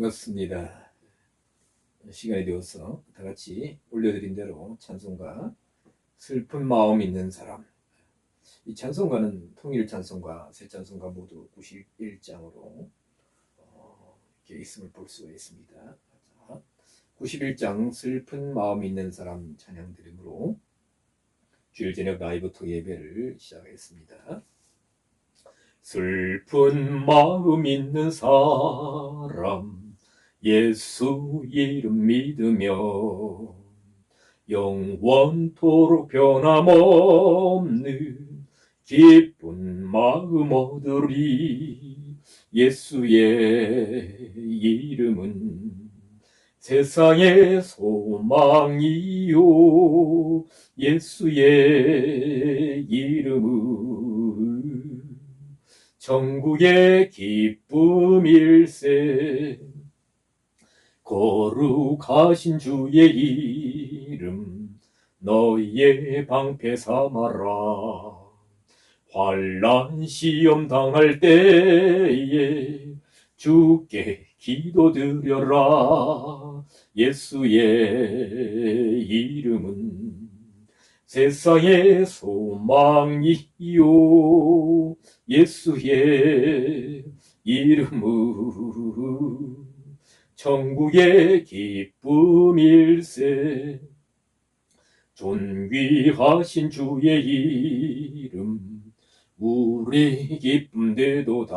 반갑습니다. 시간이 되어서 다 같이 올려드린 대로 찬송가 슬픈 마음 있는 사람, 이 찬송가는 통일 찬송가, 새 찬송가 모두 91장으로 이렇게 있음을 볼 수가 있습니다. 자, 91장 슬픈 마음 있는 사람 찬양 드림으로 주일 저녁 라이브토 예배를 시작하겠습니다. 슬픈 마음 있는 사람 예수 이름 믿으며 영원토록 변함없는 기쁜 마음 얻으리. 예수의 이름은 세상의 소망이요 예수의 이름은 천국의 기쁨일세. 거룩하신 주의 이름 너희의 방패 삼아라. 환난 시험 당할 때에 주께 기도드려라. 예수의 이름은 세상의 소망이요 예수의 이름은 천국의 기쁨일세. 존귀하신 주의 이름 우리 기쁨 되도다.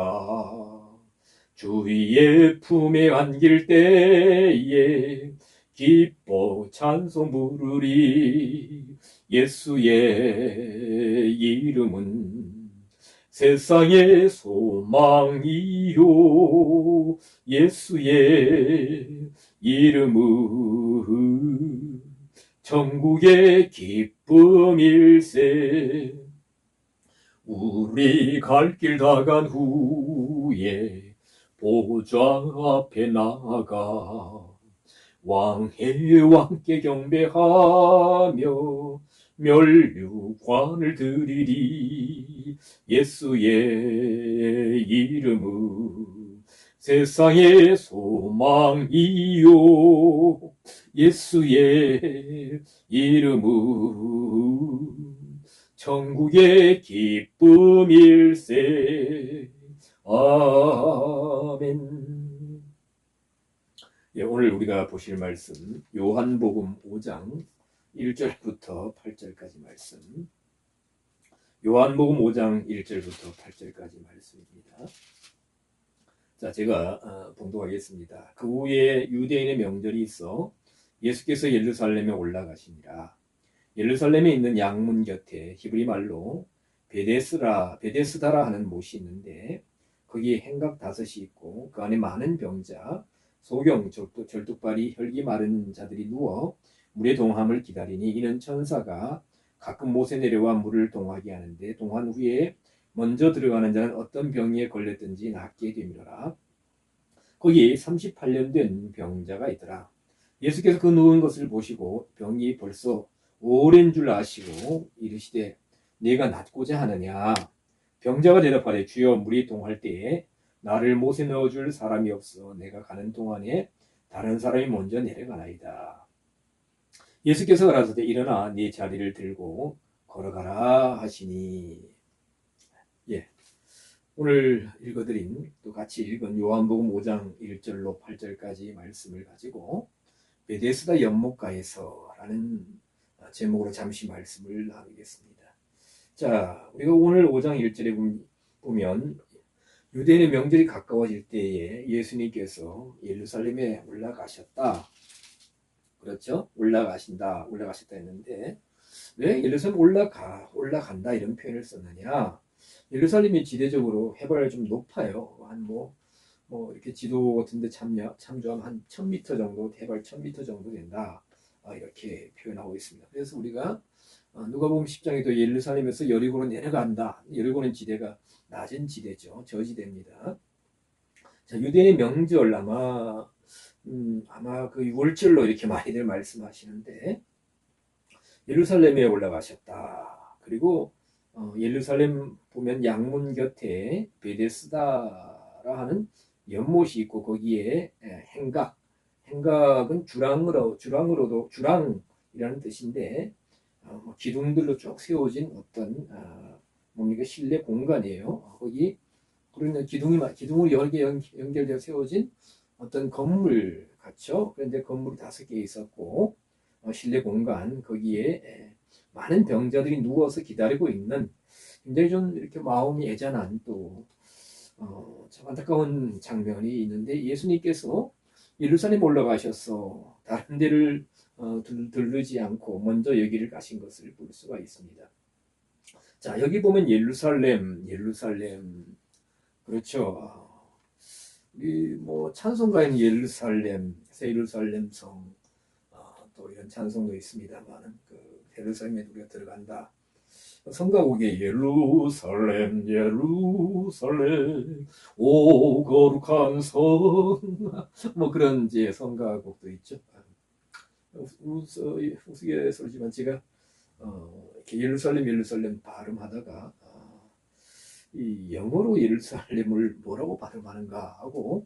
주의 품에 안길 때에 기뻐 찬송 부르리. 예수의 이름은 세상의 소망이요 예수의 이름은 천국의 기쁨일세. 우리 갈 길 다 간 후에 보좌 앞에 나가 왕의 왕께 경배하며 멸류관을 드리리. 예수의 이름은 세상의 소망이요 예수의 이름은 천국의 기쁨일세. 아멘. 예, 오늘 우리가 보실 말씀 요한복음 5장 1절부터 8절까지 말씀. 요한복음 5장 1절부터 8절까지 말씀입니다. 자, 제가 봉독하겠습니다. 그 후에 유대인의 명절이 있어 예수께서 예루살렘에 올라가시니라. 예루살렘에 있는 양문 곁에 히브리 말로 베데스다라 하는 못이 있는데 거기에 행각 5이 있고 그 안에 많은 병자, 소경, 절뚝발이, 혈기 마른 자들이 누워 물의 동함을 기다리니 이는 천사가 가끔 못에 내려와 물을 동하게 하는데 동한 후에 먼저 들어가는 자는 어떤 병에 걸렸든지 낫게 되미라. 거기에 38년 된 병자가 있더라. 예수께서 그 누운 것을 보시고 병이 벌써 오랜 줄 아시고 이르시되 네가 낫고자 하느냐. 병자가 대답하되 주여 물이 동할 때에 나를 못에 넣어줄 사람이 없어 내가 가는 동안에 다른 사람이 먼저 내려가나이다. 예수께서 가라사대 일어나 네 자리를 들고 걸어가라 하시니. 예, 오늘 읽어드린 또 같이 읽은 요한복음 5장 1절로 8절까지 말씀을 가지고 베데스다 연못가에서 라는 제목으로 잠시 말씀을 나누겠습니다. 자, 우리가 오늘 5장 1절에 보면 유대인의 명절이 가까워질 때에 예수님께서 예루살렘에 올라가셨다. 그렇죠? 올라가셨다 했는데 왜 예루살렘 올라간다 이런 표현을 썼느냐? 예루살렘이 지대적으로 해발 좀 높아요. 한 이렇게 지도 같은데 참조하면 한 1000m 정도, 해발 1000m 정도 된다. 이렇게 표현하고 있습니다. 그래서 우리가 누가복음 10장에도 예루살렘에서 여리고로 내려간다. 여리고는 지대가 낮은 지대죠. 저지대입니다. 자, 유대인의 명절 아마 그 6월절로 이렇게 많이들 말씀하시는데 예루살렘에 올라가셨다. 그리고 예루살렘 보면 양문 곁에 베데스다라 하는 연못이 있고 거기에 행각은 주랑이라는 뜻인데 뭐 기둥들로 쭉 세워진 어떤 뭡니까 실내 공간이에요. 거기 그러면 기둥으로 여러 개 연결되어 세워진 어떤 건물 같죠. 그런데 건물이 5개 있었고 실내 공간 거기에 많은 병자들이 누워서 기다리고 있는 굉장히 좀 이렇게 마음이 애잔한 또 참 안타까운 장면이 있는데 예수님께서 예루살렘 올라가셔서 다른 데를 들르지 않고 먼저 여기를 가신 것을 볼 수가 있습니다. 자, 여기 보면 예루살렘 그렇죠. 우리 뭐 찬송가에는 예루살렘, 새 예루살렘 성, 또 이런 찬송도 있습니다만 그 예루살렘에 우리가 들어간다. 성가곡에 예루살렘 오 거룩한 성 뭐 그런 이제 성가곡도 있죠. 우스갯소리지만 제가 이렇게 예루살렘 발음하다가 이 영어로 예루살렘을 뭐라고 발음하는가 하고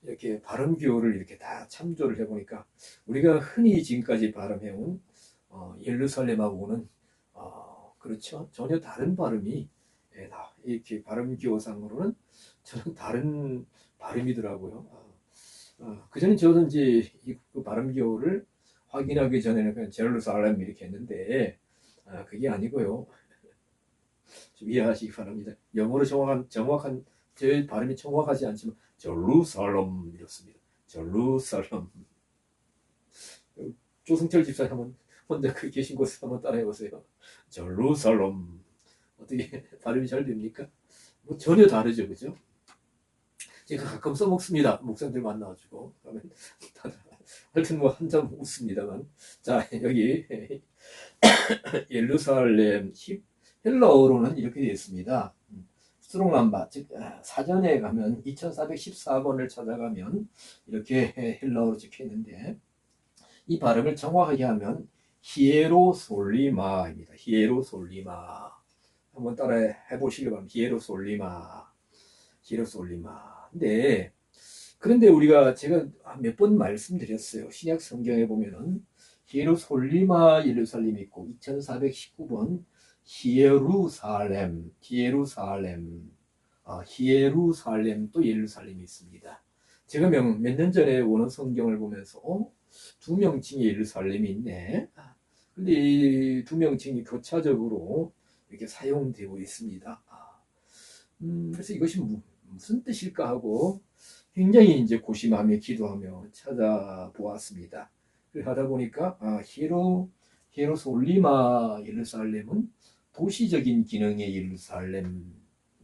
이렇게 발음 기호를 이렇게 다 참조를 해보니까 우리가 흔히 지금까지 발음해온 예루살렘하고는 그렇죠. 전혀 다른 발음이 이렇게 발음 기호상으로는 저는 다른 발음이더라고요. 그전에 저는 이제 그 발음 기호를 확인하기 전에는 그냥 제루살렘 이렇게 했는데 그게 아니고요. 좀 이해하시기 바랍니다. 영어로 정확한 제 발음이 정확하지 않지만 제루살렘 이렇습니다. 제루살렘. 조승철 집사님 한번 혼자 그 계신 곳에 한번 따라해 보세요. 제루살렘. 어떻게 발음이 잘 됩니까? 뭐 전혀 다르죠, 그죠? 제가 가끔 써먹습니다. 목사님들 만나가지고 그러면 하여튼 뭐 한참 웃습니다만. 자, 여기 예루살렘 헬라어로는 이렇게 되어 있습니다. 스트롱람바, 즉 사전에 가면 2414번을 찾아가면 이렇게 헬라어로 적혀 있는데 이 발음을 정확하게 하면 히에로솔리마입니다. 히에로솔리마. 한번 따라 해보시기 바랍니다. 히에로솔리마. 그런데 우리가 제가 몇 번 말씀드렸어요. 신약 성경에 보면은 히에로솔리마 예루살렘이 있고 2419번 히에루살렘 또 예루살렘이 있습니다. 제가 몇 년 전에 원어 성경을 보면서 두 명칭의 예루살렘이 있네. 근데 이 두 명칭이 교차적으로 이렇게 사용되고 있습니다. 그래서 이것이 무슨 뜻일까 하고 굉장히 이제 고심하며 기도하며 찾아보았습니다. 그래 하다 보니까 히에로솔리마 예루살렘은 도시적인 기능의 예루살렘인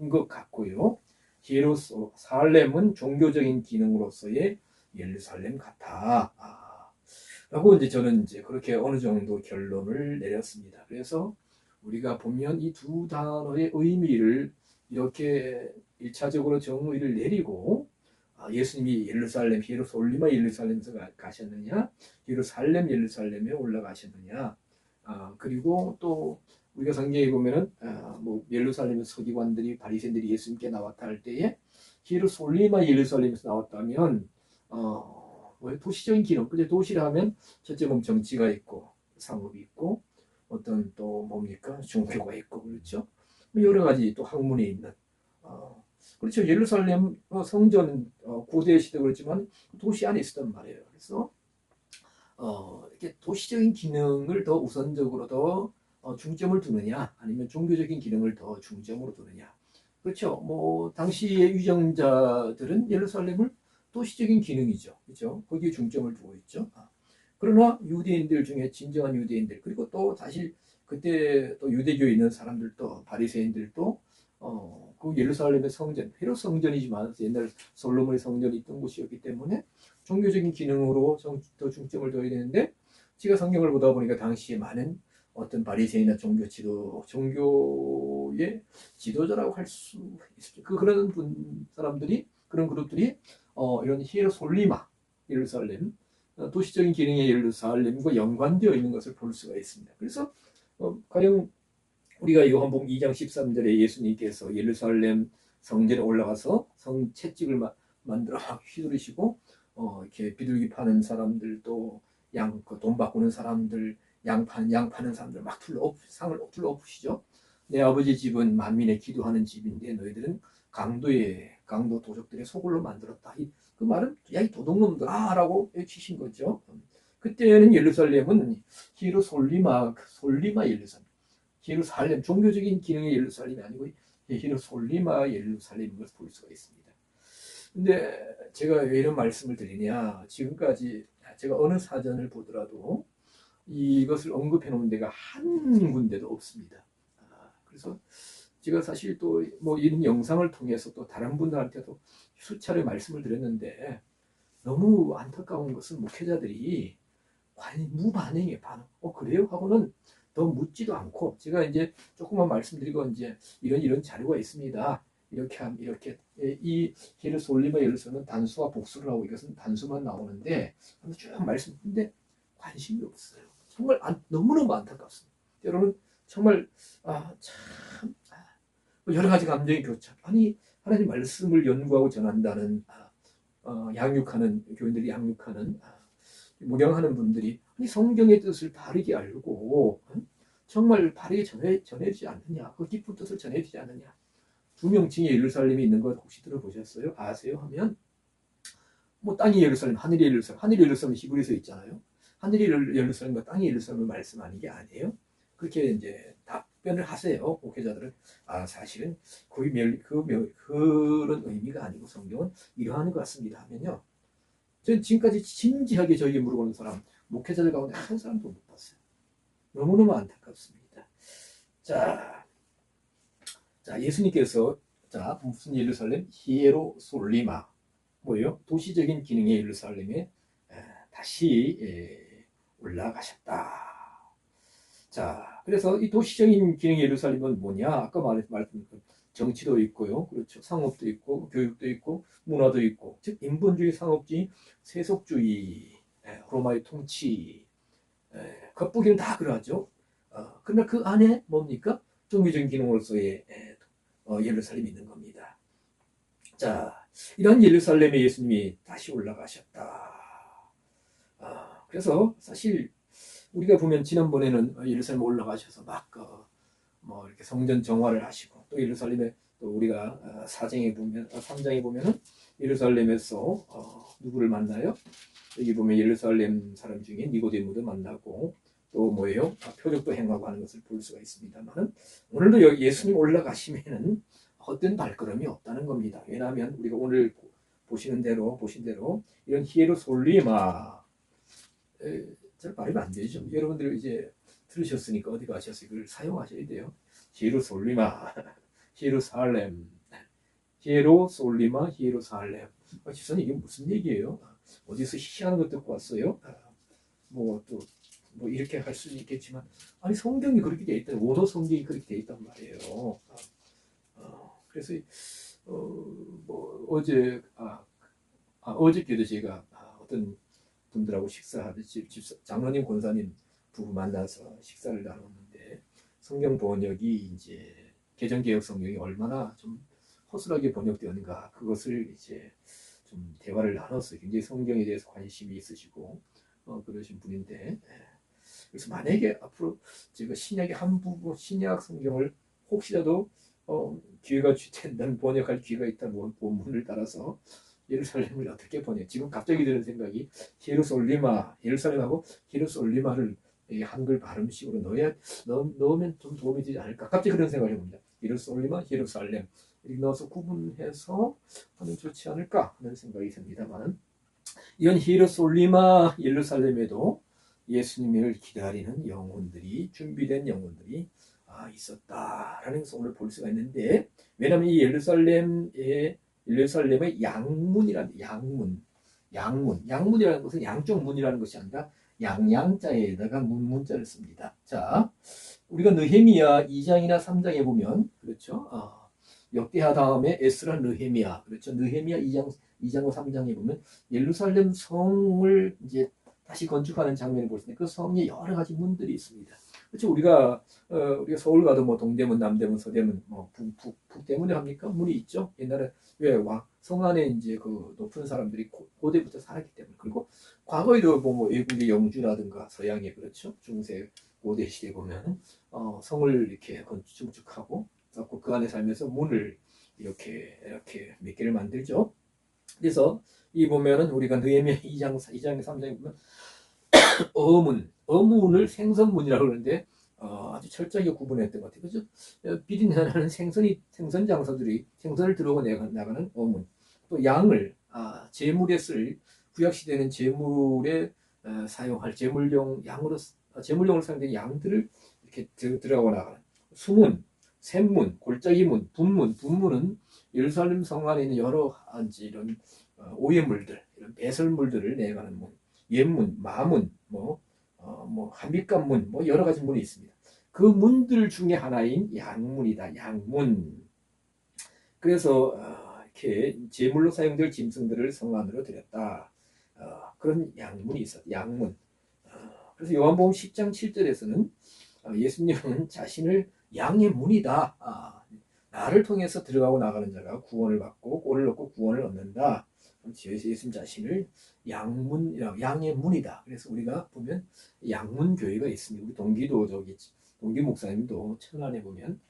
것 같고요. 히에로살렘은 종교적인 기능으로서의 예루살렘 같아. 라고 이제 저는 이제 그렇게 어느 정도 결론을 내렸습니다. 그래서 우리가 보면 이 두 단어의 의미를 이렇게 1차적으로 정의를 내리고 예수님이 히에로솔리마 예루살렘에서 가셨느냐, 예루살렘에 올라가셨느냐, 그리고 또 우리가 성경에 보면은 뭐 예루살렘 서기관들이 바리새인들이 예수님께 나왔다 할 때에 히에로솔리마 예루살렘에서 나왔다면 도시적인 기능, 근데 도시라 하면 첫째 보면 정치가 있고 상업이 있고 어떤 또 뭡니까 종교가 있고 그렇죠. 여러 가지 또 학문이 있는 그렇죠. 예루살렘 성전 고대 시대 그렇지만 도시 안에 있었단 말이에요. 그래서 이렇게 도시적인 기능을 더 우선적으로 더 중점을 두느냐 아니면 종교적인 기능을 더 중점으로 두느냐. 그렇죠. 뭐 당시의 유정자들은 예루살렘을 도시적인 기능이죠. 그렇죠. 거기에 중점을 두고 있죠. 그러나 유대인들 중에 진정한 유대인들 그리고 또 사실 그때 또 유대교에 있는 사람들도 바리새인들도 그 예루살렘의 성전, 비록 성전이지만 옛날 솔로몬의 성전이 있던 곳이었기 때문에 종교적인 기능으로 더 중점을 둬야 되는데 제가 성경을 보다 보니까 당시에 많은 어떤 바리새인이나 종교의 지도자라고 할 수 있죠. 그런 사람들이 그런 그룹들이 이런 히에로솔리마 예루살렘 도시적인 기능의 예루살렘과 연관되어 있는 것을 볼 수가 있습니다. 그래서 가령 우리가 요한복음 2장 13절에 예수님께서 예루살렘 성전에 올라가서 성 채찍을 만들어 막 휘두르시고 이렇게 비둘기 파는 사람들 또 돈 바꾸는 사람들 양 파는 사람들 막 상을 둘러 엎으시죠. 내 아버지 집은 만민의 기도하는 집인데 너희들은 강도 도적들의 소굴로 만들었다. 그 말은 야 이 도둑놈들아 라고 외치신 거죠. 그때는 예루살렘은 히로솔리마 예루살렘, 예루살렘 종교적인 기능의 예루살렘이 아니고 히로솔리마 예루살렘인 것을 볼 수가 있습니다. 근데 제가 왜 이런 말씀을 드리냐, 지금까지 제가 어느 사전을 보더라도 이것을 언급해 놓은 데가 한 군데도 없습니다. 그래서 제가 사실 또 뭐 이런 영상을 통해서 또 다른 분들한테도 수차례 말씀을 드렸는데 너무 안타까운 것은 목회자들이 무반응의 반응. 그래요? 하고는 더 묻지도 않고 제가 이제 조금만 말씀드리고 이제 이런 자료가 있습니다. 이렇게 이 히르솔리마 예루살렘은 단수와 복수를 하고 이것은 단수만 나오는데 쭉 말씀인데 관심이 없어요. 정말 너무너무 안타깝습니다. 여러분 정말 참 여러 가지 감정이 교차. 아니 하나님 말씀을 연구하고 전한다는 양육하는 교인들이 양육하는 묵양하는 분들이 아니 성경의 뜻을 바르게 알고 정말 바르게 전해지지 않느냐, 그 깊은 뜻을 전해지지 않느냐. 두 명칭의 예루살렘이 있는 것 혹시 들어보셨어요? 아세요? 하면 뭐 땅이 예루살렘, 하늘이 예루살렘, 하늘이 예루살렘 히브리서 있잖아요. 하늘이 예루살렘과 땅이 예루살렘을 말씀하는 게 아니에요. 그렇게 이제 답변을 하세요. 목회자들은 사실은 그런 의미가 아니고 성경은 이러한 것 같습니다 하면요. 저는 지금까지 진지하게 저에게 물어보는 사람, 목회자들 가운데 한 사람도 못 봤어요. 너무너무 안타깝습니다. 자, 예수님께서 무슨 예루살렘? 히에로솔리마 뭐예요? 도시적인 기능의 예루살렘에 다시 올라가셨다. 자, 그래서 이 도시적인 기능의 예루살렘은 뭐냐? 아까 말했던 정치도 있고요. 그렇죠. 상업도 있고, 교육도 있고, 문화도 있고, 즉 인본주의, 상업주의, 세속주의, 로마의 통치, 겉보기는 다 그러하죠. 그러나 그 안에 뭡니까? 종교적인 기능으로서의 예루살렘이 있는 겁니다. 자, 이런 예루살렘에 예수님이 다시 올라가셨다. 그래서 사실 우리가 보면 지난번에는 예루살렘에 올라가셔서 막 뭐 이렇게 성전 정화를 하시고 또 예루살렘에 또 우리가 3장에 보면은 예루살렘에서 누구를 만나요? 여기 보면 예루살렘 사람 중에 니고데모도 만나고 또 뭐예요? 표적도 행하고 하는 것을 볼 수가 있습니다만 오늘도 여기 예수님 올라가시면은 헛된 발걸음이 없다는 겁니다. 왜냐하면 우리가 오늘 보신 대로 이런 히에로솔리마 잘 말이 안 되죠. 여러분들 이제 들으셨으니까 어디 가셔서 이걸 사용하셔야 돼요. 히에로솔리마, 히에루살렘, 히에로솔리마, 히에루살렘. 지선 이게 무슨 얘기예요? 어디서 희한한 것 듣고 왔어요? 뭐 이렇게 할 수는 있겠지만 아니 성경이 그렇게 돼 있다. 원어 성경이 그렇게 돼 있단 말이에요. 그래서 뭐 어저께도 제가 어떤 분들하고 식사하듯이 장로님 권사님 부부 만나서 식사를 나눴는데 성경 번역이 이제 개정개혁 성경이 얼마나 좀 허술하게 번역되었는가 그것을 이제 좀 대화를 나눴어요. 굉장히 성경에 대해서 관심이 있으시고 그러신 분인데 그래서 만약에 앞으로 제가 신약의 한 부분 신약 성경을 혹시라도 기회가 된다면 번역할 기회가 있다면 본문을 따라서 예루살렘을 어떻게 번역? 지금 갑자기 드는 생각이 예루살렘하고 히에로솔리마를 한글 발음식으로 넣으면 좀 도움이 되지 않을까? 갑자기 그런 생각을 해봅니다. 히에로솔리마, 예루살렘 이렇게 넣어서 구분해서 하면 좋지 않을까 하는 생각이 듭니다만 이런 히에로솔리마 예루살렘에도 예수님을 기다리는 영혼들이 준비된 영혼들이 있었다라는 것을 오늘 볼 수가 있는데 왜냐하면 이 예루살렘의 양문이라는 것은 양쪽 문이라는 것이 아니라 양자에다가 문자를 씁니다. 자, 우리가 느헤미야 2장이나 3장에 보면 그렇죠. 역대하 다음에 에스라 느헤미야 그렇죠. 느헤미야 2장과 3장에 보면 예루살렘 성을 이제 다시 건축하는 장면을 볼 수 있는데 그 성에 여러 가지 문들이 있습니다. 그렇죠. 우리가 서울 가도 뭐 동대문, 남대문, 서대문, 뭐 북대문에 합니까? 문이 있죠. 옛날에 왜 성 안에 이제 그 높은 사람들이 고대부터 살았기 때문에. 그리고 과거에도 뭐 외국의 영주라든가 서양의 그렇죠. 중세 고대 시대 보면 성을 이렇게 건축하고 그 안에 살면서 문을 이렇게 몇 개를 만들죠. 그래서 이 보면은 우리가 느헤미야 2장, 3장에 보면 어문을 생선문이라고 그러는데 아주 철저하게 구분했던 것 같아요. 그죠? 비린내나는 생선 장사들이 생선을 들어오고 나가는 어문. 또 양을 제물에 쓸 구약 시대는 제물에 사용할 제물용으로 사용된 양들을 이렇게 들어가고 나가는 수문, 샘문, 골짜기문, 분문은 예루살렘 성 안에 있는 여러 이런 오해물들, 이런 배설물들을 내가는 문, 옛문, 마문, 뭐 한빛관문, 뭐 여러 가지 문이 있습니다. 그 문들 중에 하나인 양문이다. 양문. 그래서 이렇게 제물로 사용될 짐승들을 성 안으로 들였다. 그런 양문이 있었다. 양문. 그래서 요한복음 10장 7절에서는 예수님은 자신을 양의 문이다. 나를 통해서 들어가고 나가는 자가 구원을 받고 꼴을 얻고 구원을 얻는다. 예수님 자신을 양의 문이다. 그래서 우리가 보면 양문 교회가 있습니다. 우리 동기 목사님도 천안에 보면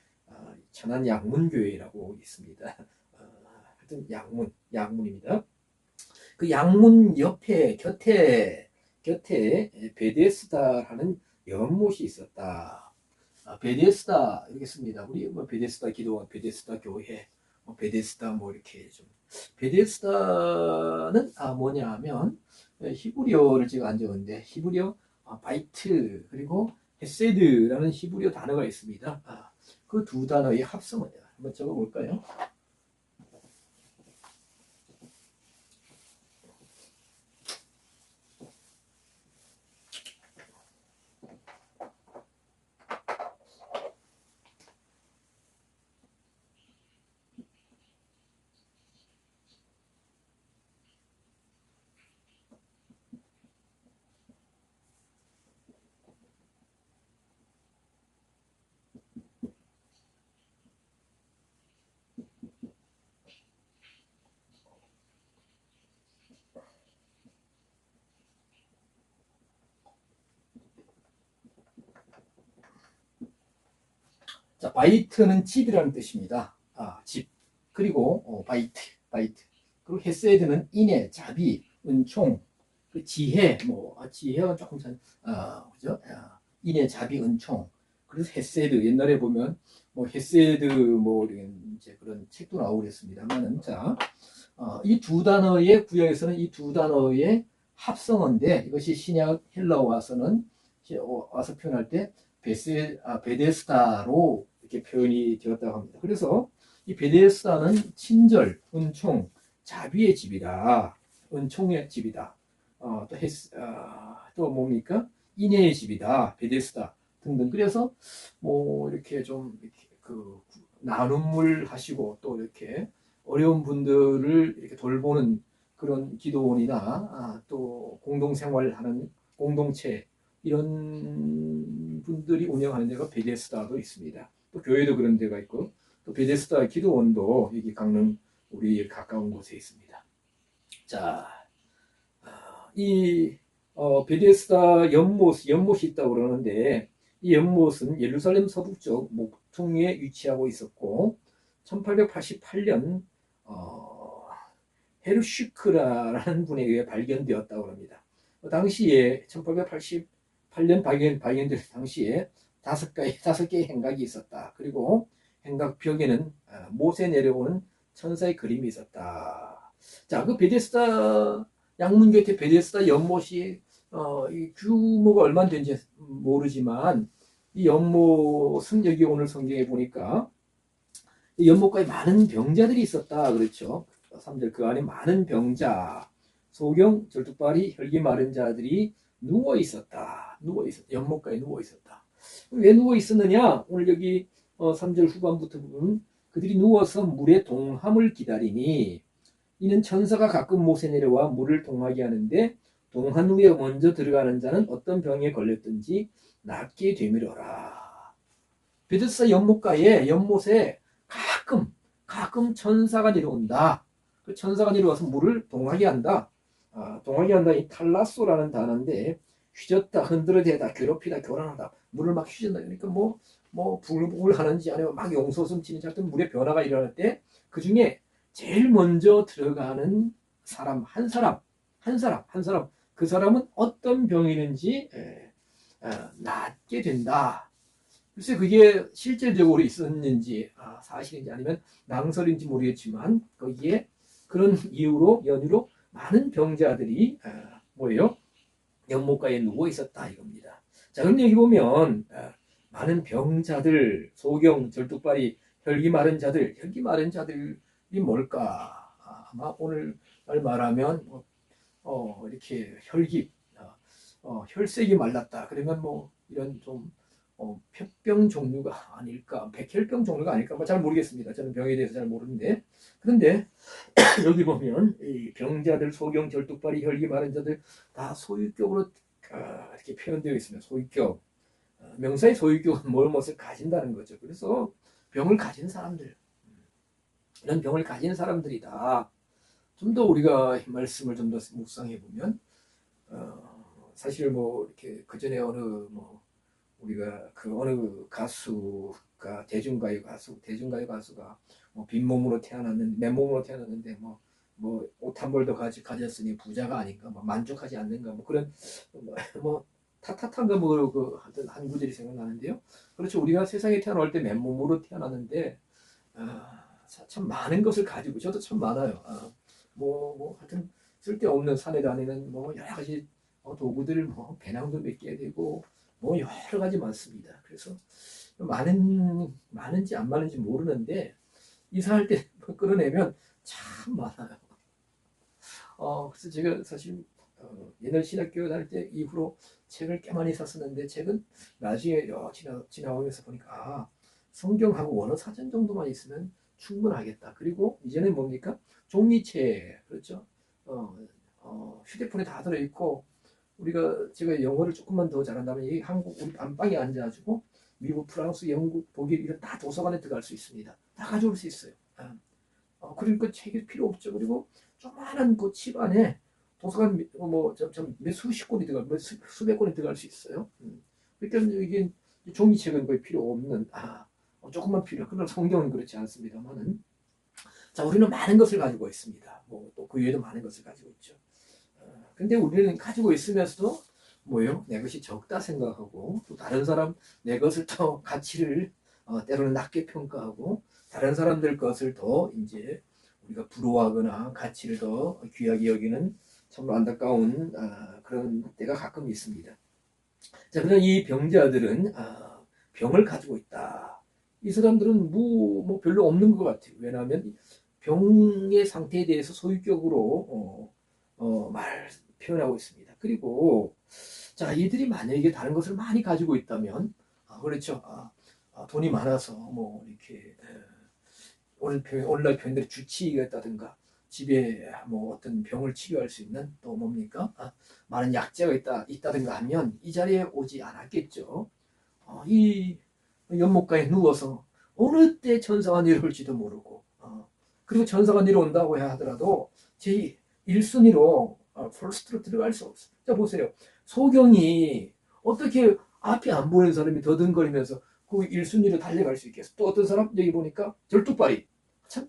천안 양문 교회라고 있습니다. 하여튼 양문입니다. 그 양문 곁에 베데스다라는 연못이 있었다. 베데스다 이렇게 씁니다. 우리 뭐 베데스다 기도원, 베데스다 교회, 베데스다 뭐 이렇게 좀 베데스다는 뭐냐 하면 히브리어를 제가 안 적었는데 히브리어 바이트 그리고 헤세드라는 히브리어 단어가 있습니다. 그 두 단어의 합성을 한번 적어볼까요? 자, 바이트는 집이라는 뜻입니다. 집. 그리고 바이트. 그리고 헤세드는 인애, 자비, 은총, 그 지혜, 지혜가 조금 그죠? 인애, 자비, 은총. 그래서 헤세드 옛날에 보면 헤세드 이제 그런 책도 나오고 그랬습니다만은 이 두 단어의 구약에서는 이 두 단어의 합성어인데 이것이 신약 헬라어 와서 표현할 때 베데스다로 이렇게 표현이 되었다고 합니다. 그래서 이 베데스다는 친절, 은총, 자비의 집이다. 은총의 집이다. 또 뭡니까? 인애의 집이다. 베데스다 등등. 그래서 이렇게 좀 나눔을 하시고 또 이렇게 어려운 분들을 이렇게 돌보는 그런 기도원이나 또 공동생활하는 공동체 이런 분들이 운영하는 데가 베데스다도 있습니다. 또 교회도 그런 데가 있고 또 베데스다 기도원도 여기 강릉 우리 가까운 곳에 있습니다. 자, 이 베데스다 연못이 있다고 그러는데 이 연못은 예루살렘 서북쪽 목퉁에 위치하고 있었고 1888년 헤르슈크라라는 분에 의해 발견되었다고 합니다. 당시에 1888년 발견될 당시에 다섯 개의 행각이 있었다. 그리고 행각 벽에는 못에 내려오는 천사의 그림이 있었다. 자, 그 베데스다 양문교회 베데스다 연못이 이 규모가 얼마나 되는지 모르지만 이 연못은 여기 오늘 성경에 보니까 이 연못가에 많은 병자들이 있었다. 그렇죠. 3절 그 안에 많은 병자, 소경, 절뚝발이, 혈기 마른 자들이 누워 있었다. 연못가에 누워 있었다. 왜 누워 있었느냐? 오늘 여기 3절 후반부터 보면 그들이 누워서 물의 동함을 기다리니 이는 천사가 가끔 못에 내려와 물을 동하게 하는데 동한 후에 먼저 들어가는 자는 어떤 병에 걸렸든지 낫게 되밀어라. 베데스다 연못가에 연못에 가끔 천사가 내려온다. 그 천사가 내려와서 물을 동하게 한다. 동하게 한다. 이 탈라소라는 단어인데 휘젓다, 흔들어대다, 괴롭히다, 교란하다. 물을 막 휘젓는다. 그러니까 뭐 부글부글 하는지 아니면 막 용솟음 치는지 하여튼 물의 변화가 일어날 때 그 중에 제일 먼저 들어가는 사람 한 사람 그 사람은 어떤 병이든지 낫게 된다. 글쎄 그게 실제적으로 있었는지 사실인지 아니면 낭설인지 모르겠지만 거기에 그런 연유로 많은 병자들이 뭐예요? 연못가에 누워 있었다 이겁니다. 자, 그럼 여기 보면 많은 병자들, 소경, 절뚝발이, 혈기 마른 자들이 뭘까? 아마 오늘 말하면 이렇게 혈색이 말랐다. 그러면 뭐 이런 좀 폐병 종류가 아닐까, 백혈병 종류가 아닐까, 뭐 잘 모르겠습니다. 저는 병에 대해서 잘 모르는데. 그런데 여기 보면 이 병자들, 소경, 절뚝발이, 혈기 마른 자들 다 소유격으로 이렇게 표현되어 있습니다. 소유격. 명사의 소유격은 무엇을 가진다는 거죠. 그래서 병을 가진 사람들, 이런 병을 가진 사람들이다. 좀 더 우리가 말씀을 좀 더 묵상해 보면 사실 뭐 이렇게 그 전에 우리가 그 어느 가수가 대중가요 가수가 뭐 빈몸으로 맨몸으로 태어났는데 뭐 옷 한 벌도 가졌으니 부자가 아닌가, 뭐 만족하지 않는가, 뭐 그런 뭐 탓한 거 그 하여튼 한 구절이 생각나는데요. 그렇죠. 우리가 세상에 태어날 때 맨몸으로 태어났는데 참 많은 것을 가지고, 저도 참 많아요. 하여튼 쓸데없는 산에 다니는 뭐 여러 가지 도구들, 뭐 배낭도 몇 개 되고 뭐 여러 가지 많습니다. 그래서 많은지 안 많은지 모르는데 이사할 때 끌어내면 참 많아요. 그래서 제가 사실 옛날 신학교 다닐 때 이후로 책을 꽤 많이 샀었는데, 책은 나중에 지나오면서 보니까 성경하고 원어 사전 정도만 있으면 충분하겠다. 그리고 이제는 뭡니까? 종이책, 그렇죠? 휴대폰에 다 들어있고, 제가 영어를 조금만 더 잘한다면 이 한국 우리 안방에 앉아가지고 미국, 프랑스, 영국, 독일 이런 다 도서관에 들어갈 수 있습니다. 다 가져올 수 있어요. 그러니까 책이 필요 없죠. 그리고 조그마한 그 집 안에 도서관 몇 수십 권이 들어갈, 수백 권이 들어갈 수 있어요. 그러니까 이게 종이책은 거의 필요 없는, 조금만 필요. 그러나 성경은 그렇지 않습니다만은. 자, 우리는 많은 것을 가지고 있습니다. 뭐 또 그 외에도 많은 것을 가지고 있죠. 근데 우리는 가지고 있으면서도 뭐요? 내 것이 적다 생각하고, 또 다른 사람 내 것을 더 가치를 때로는 낮게 평가하고, 다른 사람들 것을 더 이제 우리가 부러워하거나 가치를 더 귀하게 여기는 참으로 안타까운 그런 때가 가끔 있습니다. 자, 그러나 이 병자들은 병을 가지고 있다. 이 사람들은 뭐 별로 없는 것 같아요. 왜냐하면 병의 상태에 대해서 소유격으로 표현하고 있습니다. 그리고 자, 이들이 만약에 다른 것을 많이 가지고 있다면, 그렇죠. 돈이 많아서 뭐 이렇게 오늘날 표현대로 주치의가 있다든가, 집에 뭐 어떤 병을 치료할 수 있는 또 뭡니까? 많은 약재가 있다든가 하면 이 자리에 오지 않았겠죠. 이 연못가에 누워서 어느 때 천사가 내려올지도 모르고, 그리고 천사가 내려온다고 하더라도 제 1순위로 폴스트로 들어갈 수 없어요. 자, 보세요. 소경이 어떻게 앞이 안 보이는 사람이 더듬거리면서 그 1순위로 달려갈 수 있겠어. 또 어떤 사람 여기 보니까 절뚝발이, 참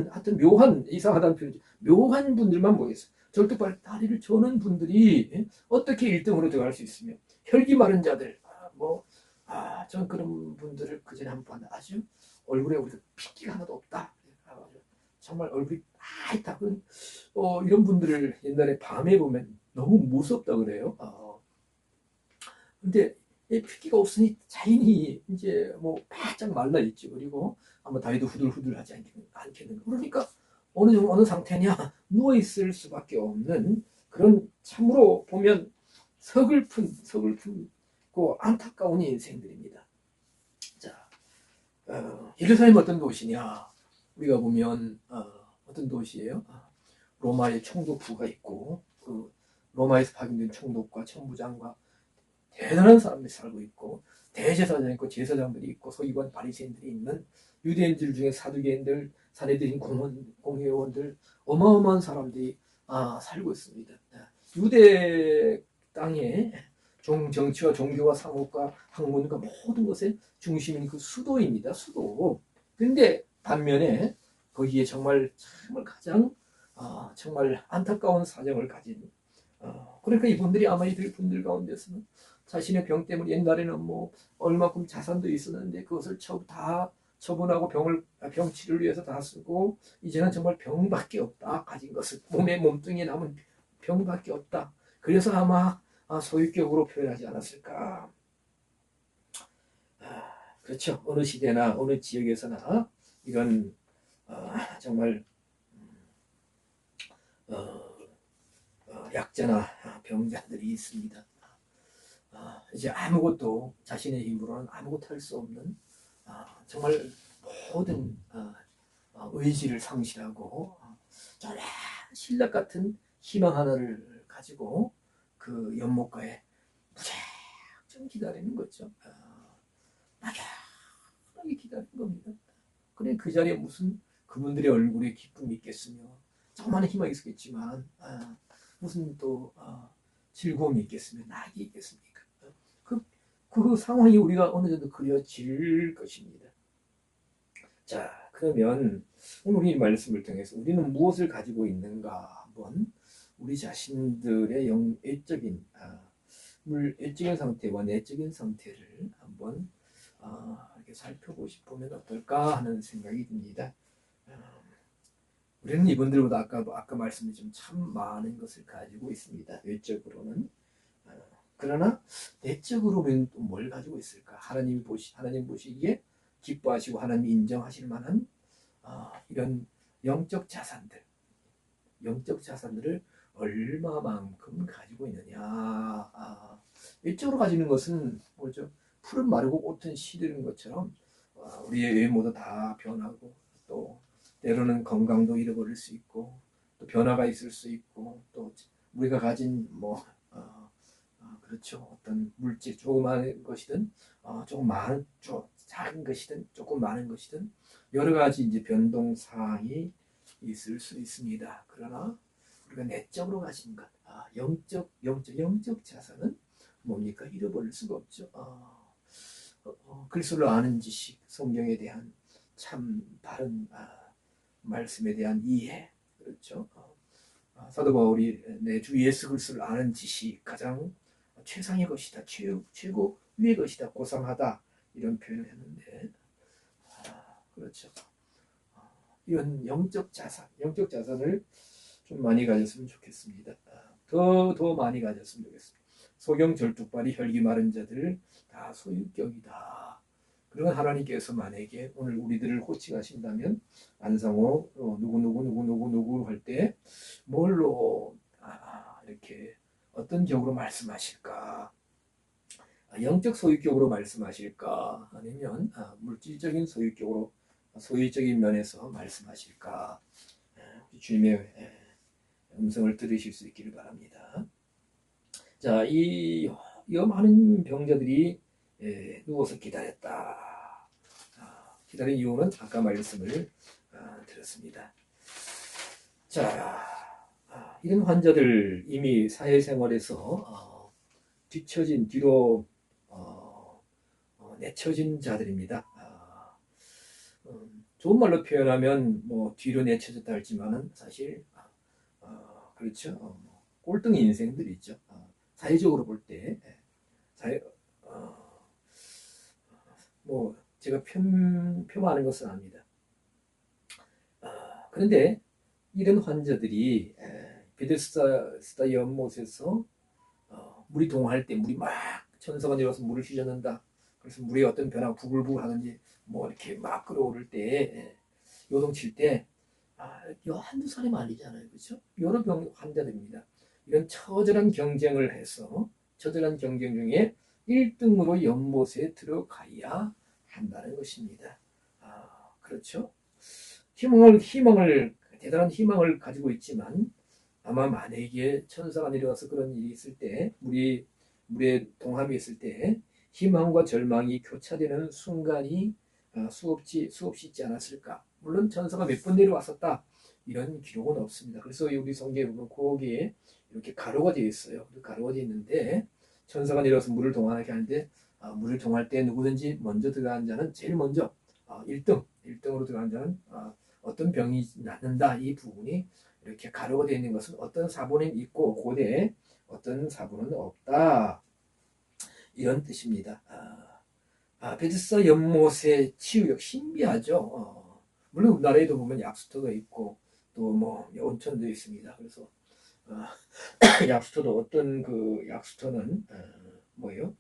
하여튼 이상하다는 표현이죠. 묘한 분들만 보겠어요. 절뚝발 다리를 저는 분들이 어떻게 1등으로 들어갈 수 있으며, 혈기 마른 자들, 전 그런 분들을 그전에 한번 봤는데 아주 얼굴에 핏기가 하나도 없다. 정말 얼굴이 하얗다. 이런 분들을 옛날에 밤에 보면 너무 무섭다 그래요. 근데 핏기가 없으니 자연히 이제 뭐 바짝 말라 있죠. 그리고 아마 다리도 후들후들하지 않겠는가. 그러니까 어느 상태냐, 누워 있을 수밖에 없는 그런, 참으로 보면 서글픈 그 안타까운 인생들입니다. 자, 예루살렘 어떤 도시냐? 우리가 보면 어떤 도시예요? 로마의 총독부가 있고, 그 로마에서 파견된 총독과 천부장과 대단한 사람들이 살고 있고 대제사장 있고 제사장들이 있고 서기관 바리새인들이 있는 유대인들 중에 사두개인들 사내들인 공회원들 어마어마한 사람들이 살고 있습니다. 유대 땅에 정치와 종교와 상업과 학문과 모든 것의 중심인 그 수도입니다. 수도. 근데 반면에 거기에 정말 가장 정말 안타까운 사정을 가진 그러니까 이분들이 아마 이들 분들 가운데서는 자신의 병 때문에 옛날에는 뭐 얼마큼 자산도 있었는데 그것을 다 처분하고 병 치료를 위해서 다 쓰고 이제는 정말 병밖에 없다. 가진 것을 몸뚱이에 남은 병밖에 없다. 그래서 아마 소유격으로 표현하지 않았을까. 그렇죠. 어느 시대나 어느 지역에서나 이런 정말 약자나 병자들이 있습니다. 이제 아무것도 자신의 힘으로는 아무것도 할 수 없는 정말 모든 의지를 상실하고 정말 신락 같은 희망 하나를 가지고 그 연못가에 무작정 기다리는 거죠. 막연하게 기다리는 겁니다. 그래 그 자리에 무슨 그분들의 얼굴에 기쁨이 있겠으며 조그마한 희망이 있겠지만 무슨 또 즐거움이 있겠으며 낙이 있겠습니까? 그 상황이 우리가 어느 정도 그려질 것입니다. 자, 그러면 오늘 이 말씀을 통해서 우리는 무엇을 가지고 있는가 한번 우리 자신들의 외적인 상태와 내적인 상태를 한번 이렇게 살펴보면 어떨까 하는 생각이 듭니다. 우리는 이분들보다 아까 말씀드린 참 많은 것을 가지고 있습니다. 외적으로는. 그러나 내적으로는 또 뭘 가지고 있을까? 하나님 보시기에 기뻐하시고 하나님 인정하실 만한 이런 영적 자산들을 얼마만큼 가지고 있느냐. 외적으로 가지는 것은 뭐죠? 푸른 마르고 꽃은 시드는 것처럼 우리의 외모도 다 변하고 또 때로는 건강도 잃어버릴 수 있고 또 변화가 있을 수 있고 또 우리가 가진 그렇죠. 어떤 물질 조그마한 것이든 작은 것이든 조금 많은 것이든 여러 가지 이제 변동 사항이 있을 수 있습니다. 그러나 우리가 내적으로 가진 것, 영적 자산은 뭡니까? 잃어버릴 수가 없죠. 그리스도를 아는 지식, 성경에 대한 참 바른 말씀에 대한 이해, 그렇죠. 사도 바울이 내 주 예수 그리스도를 아는 지식 가장 최상의 것이다, 최고 위의 것이다, 고상하다 이런 표현을 했는데 그렇죠. 이런 영적 자산을 좀 많이 가졌으면 좋겠습니다. 더 많이 가졌으면 좋겠습니다. 소경 절뚝발이 혈기 마른 자들 다 소유격이다. 그런 하나님께서 만약에 오늘 우리들을 호칭하신다면 안상호 누구 할 때 뭘로 이렇게 어떤 격으로 말씀하실까? 영적 소유격으로 말씀하실까? 아니면 물질적인 소유적인 면에서 말씀하실까? 주님의 음성을 들으실 수 있기를 바랍니다. 자, 이 많은 병자들이 누워서 기다렸다. 기다린 이유는 아까 말씀을 드렸습니다. 자, 이런 환자들 이미 사회생활에서 뒤로 내쳐진 자들입니다. 좋은 말로 표현하면 뭐 뒤로 내쳐졌다 할지만은 사실 그렇죠. 꼴등 인생들이 있죠. 사회적으로 볼 때 뭐 제가 폄하하는 것은 아닙니다. 그런데 이런 환자들이 베데스다 연못에서 물이 동할 때 물이 막 천사가 내려와서 물을 휘젓는다. 그래서 물이 어떤 변화가 부글부글 하는지 뭐 이렇게 막 끌어오를 때 요동칠 때 한두 사람이 아니잖아요. 그렇죠? 여러 환자들입니다. 이런 처절한 경쟁을 해서 처절한 경쟁 중에 1등으로 연못에 들어가야 한다는 것입니다. 그렇죠? 대단한 희망을 가지고 있지만 아마 만약에 천사가 내려와서 그런 일이 있을 때 물이 물에 동함이 있을 때 희망과 절망이 교차되는 순간이 수없이 있지 않았을까. 물론 천사가 몇 번 내려왔었다 이런 기록은 없습니다. 그래서 우리 성경에 보면 거기에 이렇게 가로가 되어 있어요. 가로가 되어 있는데 천사가 내려와서 물을 동하게 하는데 물을 동할 때 누구든지 먼저 들어간 자는 제일 먼저 1등으로 들어간 자는 어떤 병이 낫는다. 이 부분이 이렇게 가로가 되어 있는 것은 어떤 사본은 있고 고대에 어떤 사본은 없다. 이런 뜻입니다. 베드스다 연못의 치유력 신비하죠. 물론 우리나라에도 보면 약수터가 있고 또 뭐 온천도 있습니다. 그래서 약수터도 어떤 그 약수터는 뭐예요?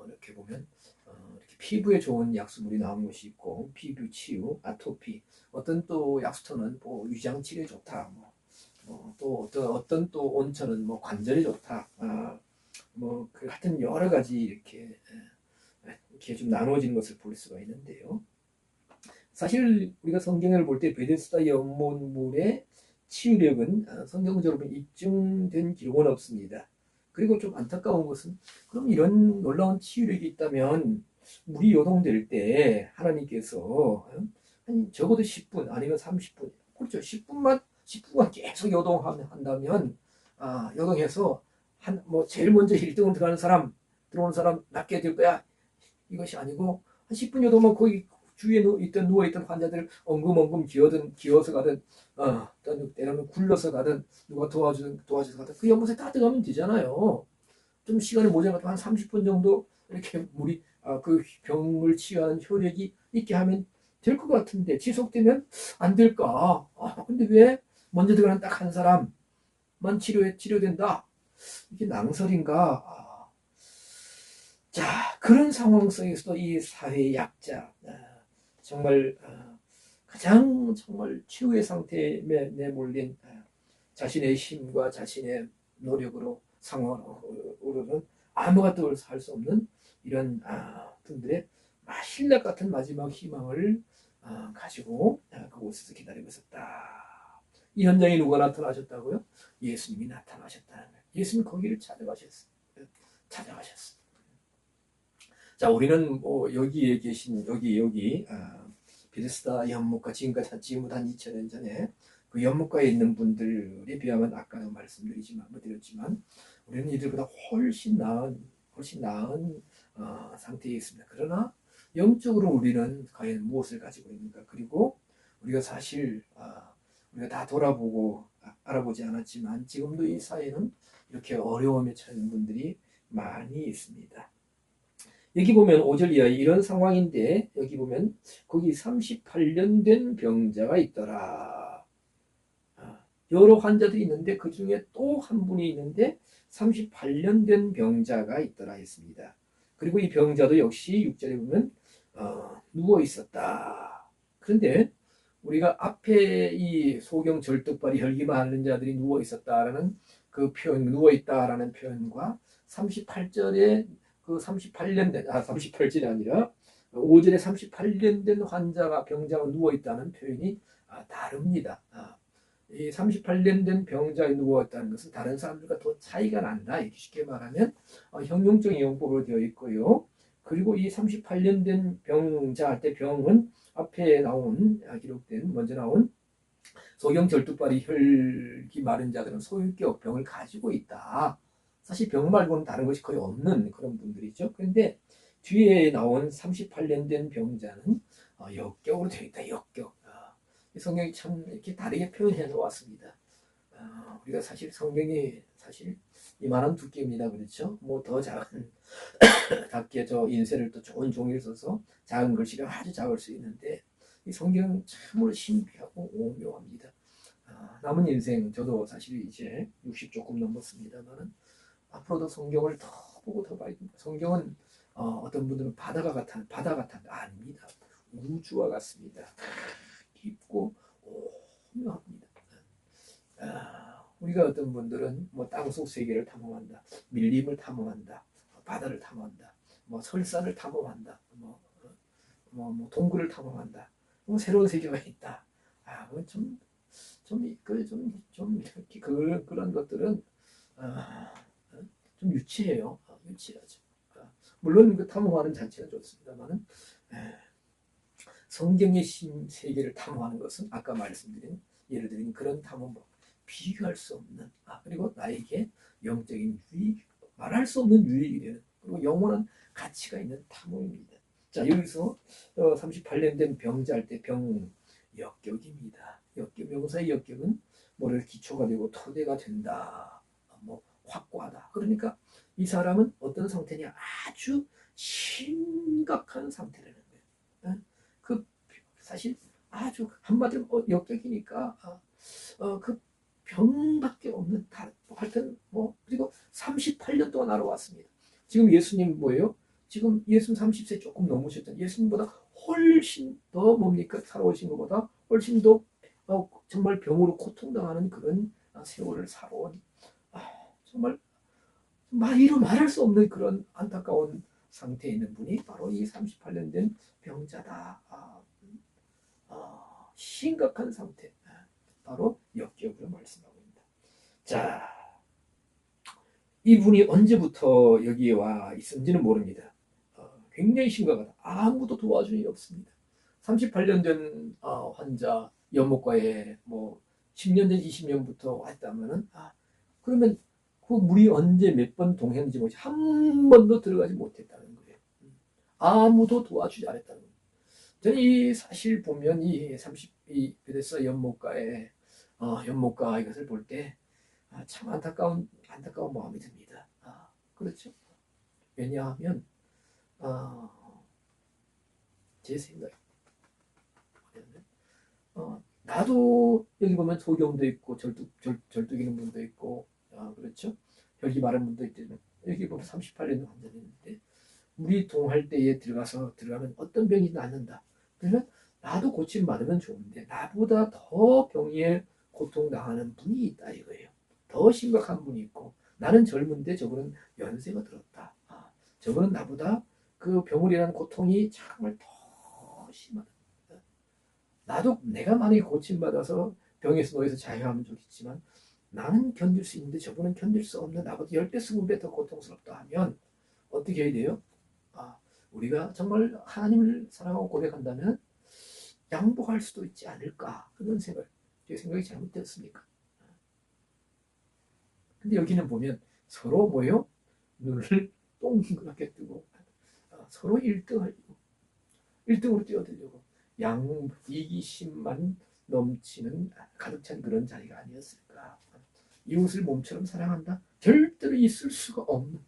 이렇게 보면 이렇게 피부에 좋은 약수물이 나오는 것이 있고 피부 치유, 아토피. 어떤 또 약수터는 뭐 위장 치료에 좋다. 또 어떤 또 온천은 뭐 관절에 좋다. 그 같은 여러 가지 이렇게 좀 나누어진 것을 볼 수가 있는데요. 사실 우리가 성경을 볼 때 베데스다 연못물의 치유력은 성경적으로 보면 입증된 기록은 없습니다. 그리고 좀 안타까운 것은 그럼 이런 놀라운 치유력이 있다면 물이 요동될 때 하나님께서 한 적어도 10분 아니면 30분 그렇죠. 10분간 계속 요동한다면 요동해서 제일 먼저 1등으로 들어오는 사람 낫게 될 거야. 이것이 아니고 한 10분 요동만 거기 주위에 누워있던 환자들 엉금엉금 기어서 가든 때로는 굴러서 가든 누가 도와줘서 가든 그 연못에 다 들어가면 되잖아요. 좀 시간이 모자라도 한 30분 정도 이렇게 물이 그 병을 치유하는 효력이 있게 하면 될 것 같은데 지속되면 안 될까? 근데 왜 먼저 들어가는 딱 한 사람만 치료된다? 이게 낭설인가? 자, 그런 상황 속에서도 이 사회의 약자, 정말 가장 정말 최후의 상태에 내몰린 자신의 힘과 자신의 노력으로 상황으로는 아무것도 할 수 없는 이런 분들의 신락 같은 마지막 희망을 가지고 그곳에서 기다리고 있었다. 이 현장에 누가 나타나셨다고요? 예수님이 나타나셨다는 거예요. 예수님이 거기를 찾아가셨어요. 자, 우리는 뭐 여기에 계신 여기 베데스다 연못가 지금부터 한 2000년 전에 그 연못가에 있는 분들에 비하면 아까도 드렸지만 우리는 이들보다 훨씬 나은 상태에 있습니다. 그러나 영적으로 우리는 과연 무엇을 가지고 있는가? 그리고 우리가 사실 우리가 다 돌아보고 알아보지 않았지만 지금도 이 사회는 이렇게 어려움에 처한 분들이 많이 있습니다. 여기 보면 5절 이하에 이런 상황인데 여기 보면 거기 38년 된 병자가 있더라. 여러 환자들이 있는데 그 중에 또 한 분이 있는데 38년 된 병자가 있더라 했습니다. 그리고 이 병자도 역시 6절에 보면 누워 있었다. 그런데 우리가 앞에 이 소경 절뚝발이 혈기 많은 자들이 누워 있었다라는 그 표현, 누워 있다라는 표현과 38절에 그 38년 된, 38절이 아니라 5절에 38년 된 병자가 누워있다는 표현이 다릅니다. 이 38년 된 병자에 누워있다는 것은 다른 사람들과 더 차이가 난다. 이렇게 쉽게 말하면 형용적인 용법으로 되어 있고요. 그리고 이 38년 된 병자 할 때 병은 앞에 먼저 나온 소경 절뚝발이 혈기 마른 자들은 소유격 병을 가지고 있다. 사실 병 말고는 다른 것이 거의 없는 그런 분들이죠. 그런데 뒤에 나온 38년 된 병자는 역격으로 되어 있다. 역격. 성경이 참 이렇게 다르게 표현해 놓았습니다. 우리가 사실 성경이 사실 이만한 두께입니다. 그렇죠? 뭐 더 작은 작게 인쇄를 또 좋은 종이를 써서 작은 글씨가 아주 작을 수 있는데 이 성경은 참으로 신비하고 오묘합니다. 남은 인생 저도 사실 이제 60 조금 넘었습니다만은 앞으로도 성경을 더 보고 더 봐야 됩니다. 성경은 어떤 분들은 바다 같은 아닙니다. 우주와 같습니다. 깊고 오묘합니다. 우리가 어떤 분들은 뭐 땅속 세계를 탐험한다, 밀림을 탐험한다, 바다를 탐험한다, 뭐 설산을 탐험한다, 뭐 동굴을 탐험한다, 뭐 새로운 세계가 있다. 그런 것들은 좀 유치해요. 물론 그 탐험하는 자체는 좋습니다만은 성경의 세계를 탐험하는 것은 아까 말씀드린 예를 들린 그런 탐험과 비교할 수 없는 그리고 나에게 영적인 유익, 말할 수 없는 유익이 되는 그리고 영원한 가치가 있는 탐험입니다. 자, 여기서 38년 된 병자할 때 병역격입니다. 역격, 명사의 역격은 뭐를 기초가 되고 토대가 된다. 뭐 확고하다. 그러니까 이 사람은 어떤 상태냐? 아주 심각한 상태라는 거예요. 그 사실 아주 한마디로 역격이니까 그 병밖에 없는 하여튼 뭐 그리고 38년 동안 알아왔습니다. 지금 예수님 뭐예요? 지금 예수님 30세 조금 넘으셨잖아요. 예수님보다 훨씬 더 뭡니까? 살아오신 것보다 훨씬 더 정말 병으로 고통당하는 그런 세월을 살아온 정말 이루 말할 수 없는 그런 안타까운 상태에 있는 분이 바로 이 38년 된 병자다. 심각한 상태. 바로 역격으로 말씀하고 있습니다. 자, 이분이 언제부터 여기에 와 있었는지는 모릅니다. 굉장히 심각하다. 아무도 도와줄 일이 없습니다. 38년 된 환자 연못가에 뭐 10년 된 20년부터 왔다면은 그러면 그 물이 언제 몇 번 동했는지 모르지 한 번도 들어가지 못했다는 거예요. 아무도 도와주지 않았다는 거예요. 저는 이 사실 보면 이 베데스다 연못가에 연못가 이것을 볼 때 참 안타까운 마음이 듭니다. 그렇죠? 왜냐하면 제 생각에 나도 여기 보면 소경도 있고 절뚝이는 분도 있고 그렇죠? 혈기 마른 분도 있고 여기 보면 38년 환자가 있는데 물이 동할 때에 들어가면 어떤 병이 낫는다. 그러면 나도 고침 받으면 좋은데 나보다 더 병에 고통당하는 분이 있다 이거예요. 더 심각한 분이 있고 나는 젊은데 저거는 연세가 들었다. 저거는 나보다 그 병으로 인한 고통이 정말 더 심하다. 나도 내가 만약에 고침받아서 병에서 노예서 자유하면 좋겠지만 나는 견딜 수 있는데 저분은 견딜 수 없는 나보다 10배, 20배 더 고통스럽다 하면 어떻게 해야 돼요? 우리가 정말 하나님을 사랑하고 고백한다면 양보할 수도 있지 않을까 그런 제 생각이 잘못되었습니까? 근데 여기는 보면 서로 뭐요? 눈을 동그랗게 뜨고 서로 1등으로 뛰어들려고 이기심만 넘치는 가득 찬 그런 자리가 아니었을까. 이웃을 몸처럼 사랑한다? 절대로 있을 수가 없는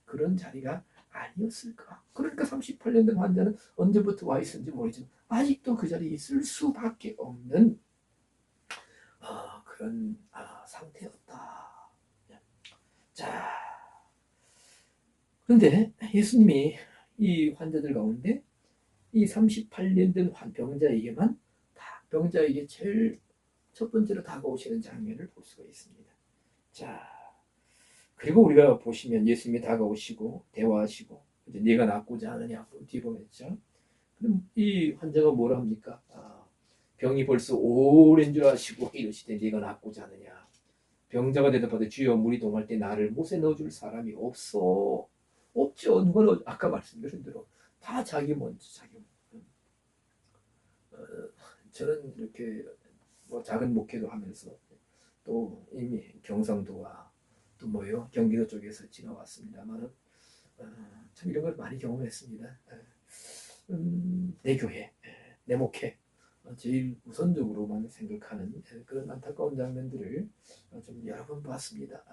그런 자리가 아니었을까. 그러니까 38년 된 환자는 언제부터 와 있었는지 모르지만 아직도 그 자리에 있을 수밖에 없는 그런 상태였다. 자, 그런데 예수님이 이 환자들 가운데 이 38년 된 병자에게 제일 첫 번째로 다가오시는 장면을 볼 수가 있습니다. 자, 그리고 우리가 보시면 예수님이 다가오시고 대화하시고 이제 네가 낫고자 하느냐 뒤에 보면죠. 그럼 이 환자가 뭐라 합니까? 병이 벌써 오랜 줄 아시고 이러시되 네가 낫고자 하느냐. 병자가 대답하되 주여 물이 동할 때 나를 못에 넣어줄 사람이 없어. 없죠. 누가 넣어? 아까 말씀드린 대로 다 자기 먼저 자기. 저는 이렇게 뭐 작은 목회도 하면서 또 이미 경상도와 또 뭐요 경기도 쪽에서 지나왔습니다만 참 이런 걸 많이 경험했습니다. 내 교회, 내 목회 제일 우선적으로만 생각하는 그런 안타까운 장면들을 좀 여러 번 봤습니다.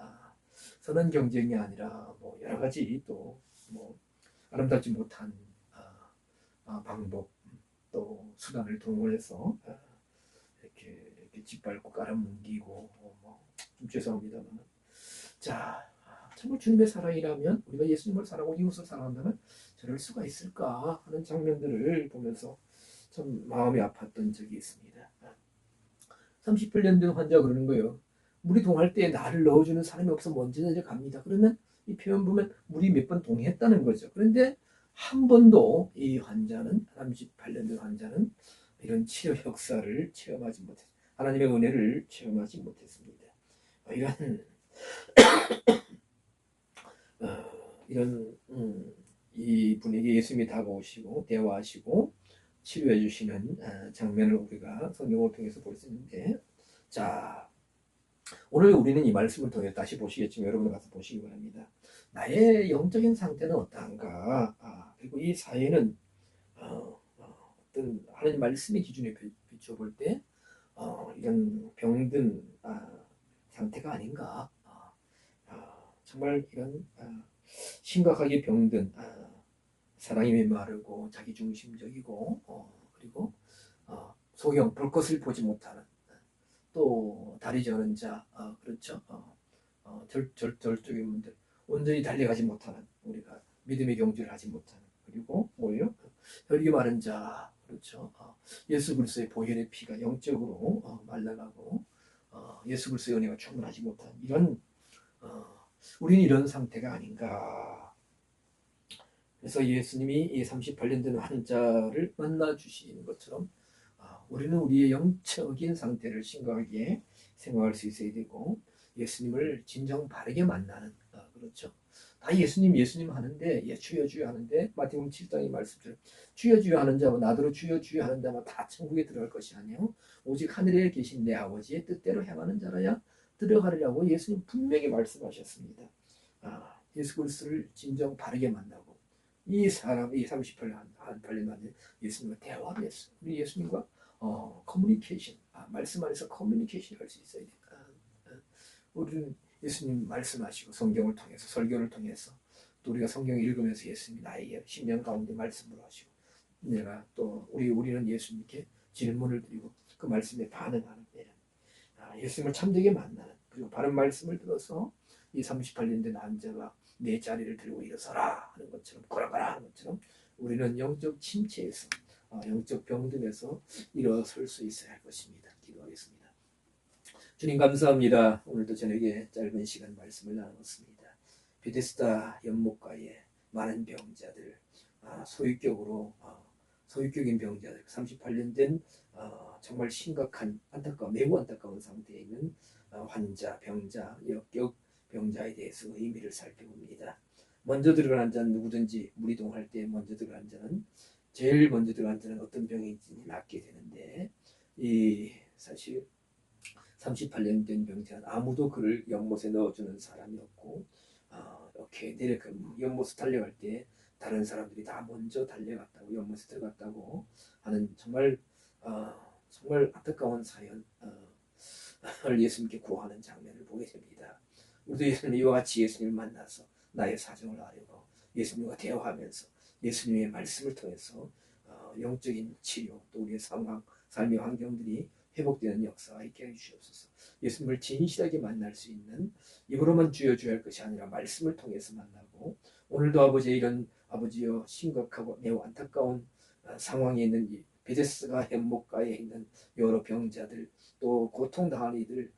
선한 경쟁이 아니라 뭐 여러 가지 또 뭐 아름답지 못한 방법 또 수단을 동원해서 이렇게 짓밟고 깔아뭉기고 좀 죄송합니다만 자 정말 주님의 사랑이라면 우리가 예수님을 사랑하고 이웃을 사랑한다면 저럴 수가 있을까 하는 장면들을 보면서 참 마음이 아팠던 적이 있습니다. 38년 된 환자가 그러는 거예요. 물이 동할 때 나를 넣어주는 사람이 없어 먼저 갑니다. 그러면 이 표현 보면 물이 몇 번 동했다는 거죠. 그런데 한 번도 이 환자는 38년 된 환자는 이런 치료 역사를 체험하지 못했습니다. 하나님의 은혜를 체험하지 못했습니다. 이런 이 분에게 예수님이 다가오시고 대화하시고 치료해 주시는 장면을 우리가 성경을 통해서 볼 수 있는데, 자, 오늘 우리는 이 말씀을 통해 다시 보시겠지만 여러분 가서 보시기 바랍니다. 나의 영적인 상태는 어떠한가? 그리고 이 사회는 어떤 하나님 말씀의 기준에 비춰볼 때 이런 병든 상태가 아닌가? 정말 이런 심각하게 병든 사랑이 메마르고 자기중심적이고 그리고 소경 볼 것을 보지 못하는 또 다리 저는 자 그렇죠 절적인 분들 온전히 달려가지 못하는 우리가 믿음의 경주를 하지 못하는 그리고 뭐예요 혈기 마른 자 그렇죠 예수 그리스도의 보혈의 피가 영적으로 말라가고 예수 그리스도의 은혜가 충분하지 못한 이런 우리는 이런 상태가 아닌가. 그래서 예수님이 이 38년 된 환자를 만나 주시는 것처럼 우리는 우리의 영적인 상태를 심각하게 생각할 수 있어야 되고 예수님을 진정 바르게 만나는 그렇죠. 다 예수님 하는데 주여 주여 하는데 마태복음 7장의 말씀처럼 주여 주여 하는 자와 나더러 주여 주여 하는 자만 다 천국에 들어갈 것이 아니요 오직 하늘에 계신 내 아버지의 뜻대로 행하는 자라야 들어가리라고 예수님 분명히 말씀하셨습니다. 예수 그리스도를 진정 바르게 만나고 이 사람 이 38년 만에 예수님과 대화를 했어요. 우리 예수님과 커뮤니케이션 말씀 안에서 커뮤니케이션 할 수 있어야 된다. 우리는 예수님 말씀하시고 성경을 통해서 설교를 통해서 또 우리가 성경을 읽으면서 예수님이 나에게 심령 가운데 말씀을 하시고 내가 또 우리는 예수님께 질문을 드리고 그 말씀에 반응하는 예수님을 참되게 만나는 그리고 바른 말씀을 들어서 이 38년 된 환자가 내 자리를 들고 일어서라 하는 것처럼 걸어가라 하는 것처럼 우리는 영적 침체에서 영적 병듦에서 일어설 수 있어야 할 것입니다. 기도하겠습니다. 주님 감사합니다. 오늘도 저녁에 짧은 시간 말씀을 나눴습니다. 베데스다 연못가에 많은 병자들 소유격인 병자들 38년 된 정말 심각한 매우 안타까운 상태에 있는 환자, 병자, 역격 병자에 대해서 의미를 살펴봅니다. 먼저 들어간 자는 누구든지 무리동할 때 제일 먼저 들어간 자는 어떤 병인지 낫게 되는데 이 사실 38년 된 병자는 아무도 그를 연못에 넣어주는 사람이 없고 이렇게 연못에 달려갈 때 다른 사람들이 다 먼저 달려갔다고 연못에 들어갔다고 하는 정말 안타까운 사연을 예수님께 구하는 장면을 보게 됩니다. 우리도 예수님 이와 같이 예수님을 만나서 나의 사정을 아뢰고 예수님과 대화하면서 예수님의 말씀을 통해서 영적인 치료 또 우리의 삶의 환경들이 회복되는 역사가 있게 해주시옵소서. 예수님을 진실하게 만날 수 있는 입으로만 주여 주여 할 것이 아니라 말씀을 통해서 만나고 오늘도 아버지여 심각하고 매우 안타까운 상황에 있는 이 베데스다 연못가에 있는 여러 병자들 또 고통당하는 이들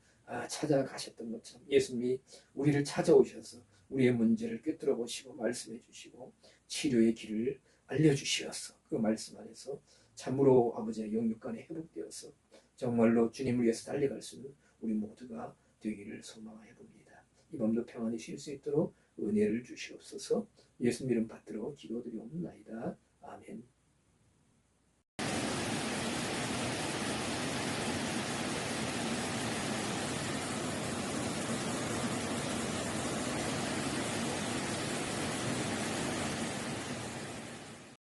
찾아가셨던 것처럼 예수님이 우리를 찾아오셔서 우리의 문제를 꿰뚫어 보시고 말씀해 주시고 치료의 길을 알려주시어서 그 말씀 안에서 참으로 아버지의 영육간에 회복되어서 정말로 주님을 위해서 달려갈 수 있는 우리 모두가 되기를 소망해 봅니다. 이 밤도 평안히 쉴 수 있도록 은혜를 주시옵소서. 예수님 이름 받들어 기도드리옵나이다. 아멘.